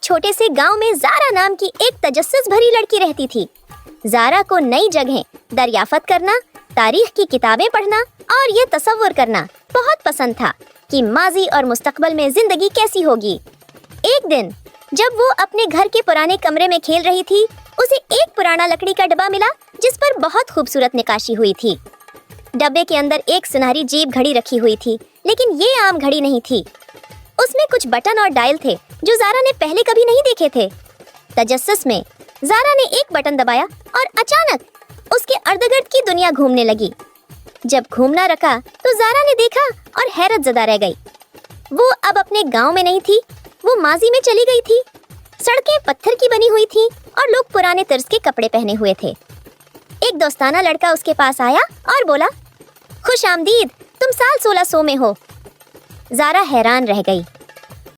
छोटे से गांव में ज़ारा नाम की एक तजस्सुस भरी लड़की रहती थी। ज़ारा को नई जगहें दरियाफ़त करना, तारीख की किताबें पढ़ना और ये तसव्वुर करना बहुत पसंद था कि माजी और मुस्तकबल में ज़िंदगी कैसी होगी। एक दिन जब वो अपने घर के पुराने कमरे में खेल रही थी, उसे एक पुराना लकड़ी का डब्बा मिला जिस पर बहुत खूबसूरत नक्काशी हुई थी। डब्बे के अंदर एक सुनहरी जेब घड़ी रखी हुई थी, लेकिन ये आम घड़ी नहीं थी। उसमें कुछ बटन और डायल थे जो ज़ारा ने पहले कभी नहीं देखे थे। तजस्सुस में ज़ारा ने एक बटन दबाया और अचानक उसके अर्द-गिर्द की दुनिया घूमने लगी। जब घूमना रखा तो ज़ारा ने देखा और हैरत ज़दा रह गई। वो अब अपने गांव में नहीं थी, वो माजी में चली गई थी। सड़कें पत्थर की बनी हुई थी और लोग पुराने तर्ज के कपड़े पहने हुए थे। एक दोस्ताना लड़का उसके पास आया और बोला, खुश आमदीद, तुम साल 1600 में हो। ज़ारा हैरान रह गई।